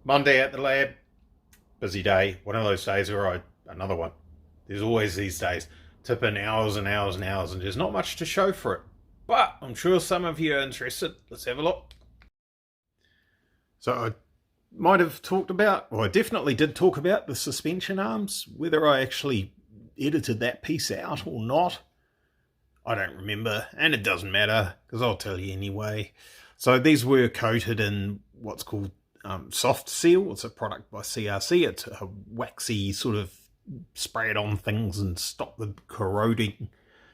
Monday at the lab, busy day. One of those days where another one. There's always these days. Tip in hours and hours and hours, and there's not much to show for it. But I'm sure some of you are interested. Let's have a look. So I might have talked about, well, I definitely did talk about the suspension arms. Whether I actually edited that piece out or not, I don't remember, and it doesn't matter because I'll tell you anyway. So these were coated in what's called soft seal. It's a product by CRC. It's a waxy sort of spray it on things and stop the corroding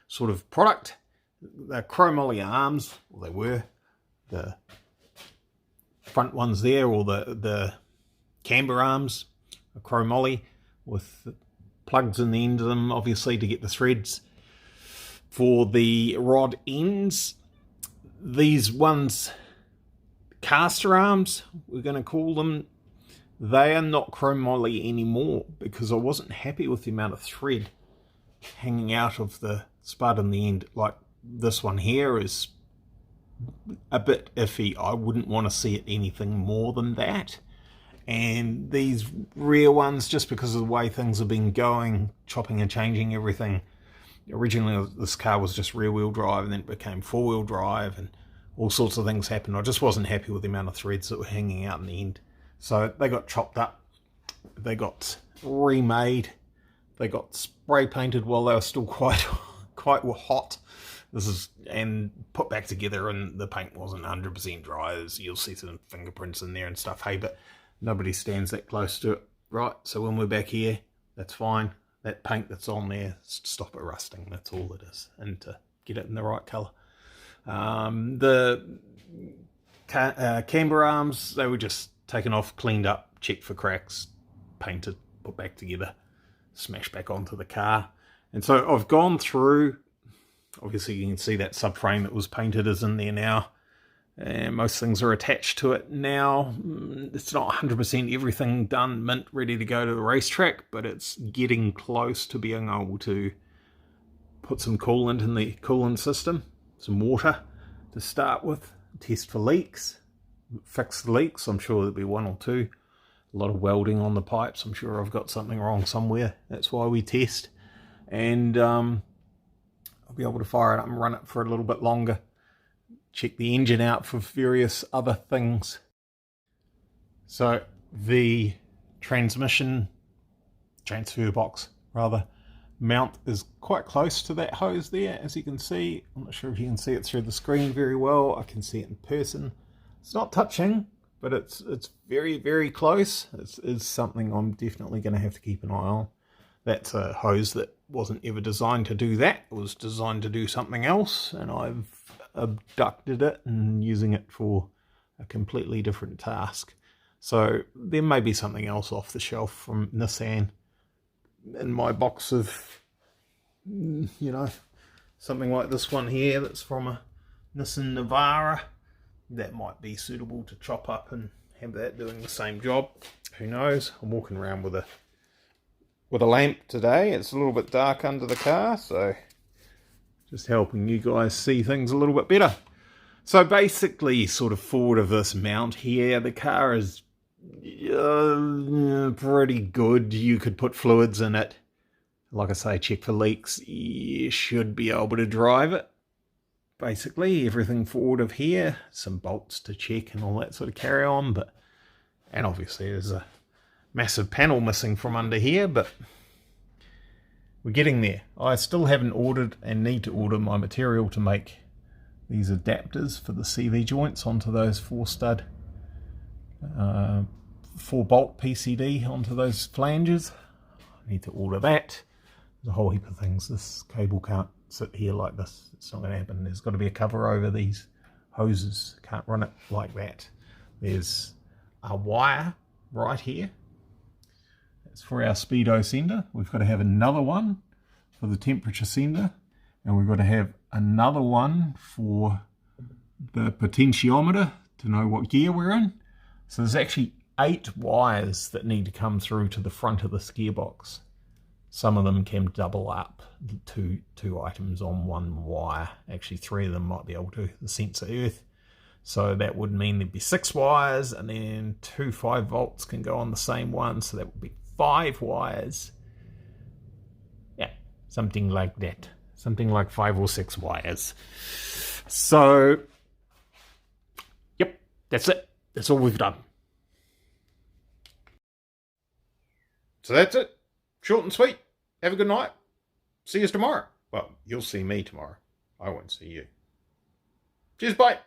sort of product. The chromoly arms, well, they were the front ones there, or the camber arms, a chromoly with plugs in the end of them, obviously to get the threads for the rod ends. These ones, caster arms, we're going to call them, they are not chromoly anymore because I wasn't happy with the amount of thread hanging out of the spud in the end. Like this one here is a bit iffy. I wouldn't want to see it anything more than that. And these rear ones, just because of the way things have been going, chopping and changing everything. Originally this car was just rear wheel drive, and then it became four wheel drive, and all sorts of things happened. I just wasn't happy with the amount of threads that were hanging out in the end. So they got chopped up, they got remade, they got spray painted while they were still quite hot. And put back together, and the paint wasn't 100% dry. As you'll see some fingerprints in there and stuff. Hey, but nobody stands that close to it, right? So when we're back here, that's fine. That paint that's on there, stop it rusting. That's all it is, and to get it in the right colour. The camber arms, they were just taken off, cleaned up, checked for cracks, painted, put back together, smashed back onto the car. And so I've gone through. Obviously you can see that subframe that was painted is in there now, and most things are attached to it now. It's not 100% everything done, mint, ready to go to the racetrack, but it's getting close to being able to put some coolant in the coolant system, some water to start with, test for leaks, fix the leaks. I'm sure there'll be one or two. A lot of welding on the pipes. I'm sure I've got something wrong somewhere. That's why we test. And I'll be able to fire it up and run it for a little bit longer. Check the engine out for various other things. So the transfer box mount is quite close to that hose there, as you can see. I'm not sure if you can see it through the screen very well. I can see it in person. It's not touching, but it's very, very close. It's something I'm definitely going to have to keep an eye on. That's a hose that wasn't ever designed to do that. It was designed to do something else, and I've abducted it and using it for a completely different task. So there may be something else off the shelf from Nissan in my box of, something like this one here that's from a Nissan Navara. That might be suitable to chop up and have that doing the same job. Who knows? I'm walking around with a lamp today. It's a little bit dark under the car, so just helping you guys see things a little bit better. So basically, sort of forward of this mount here, the car is pretty good. You could put fluids in it. Like I say, check for leaks. You should be able to drive it. Basically, everything forward of here, some bolts to check and all that sort of carry on. And obviously there's a massive panel missing from under here, but we're getting there. I still haven't ordered and need to order my material to make these adapters for the CV joints onto those 4-stud 4-bolt PCD onto those flanges. I need to order that. There's a whole heap of things. This cable can't sit here like this. It's not going to happen. There's got to be a cover over these hoses. Can't run it like that. There's a wire right here. It's for our speedo sender. We've got to have another one for the temperature sender, and we've got to have another one for the potentiometer to know what gear we're in. So there's actually 8 wires that need to come through to the front of this gearbox. Some of them can double up two items on one wire. Actually 3 of them might be able to. The sensor earth So that would mean there'd be 6 wires, and then 2 5 volts can go on the same one, so that would be 5 wires. Yeah, something like that. Something like 5 or 6 wires. So, yep, that's it. That's all we've done. So that's it. Short and sweet. Have a good night. See you tomorrow. Well, you'll see me tomorrow. I won't see you. Cheers, bye.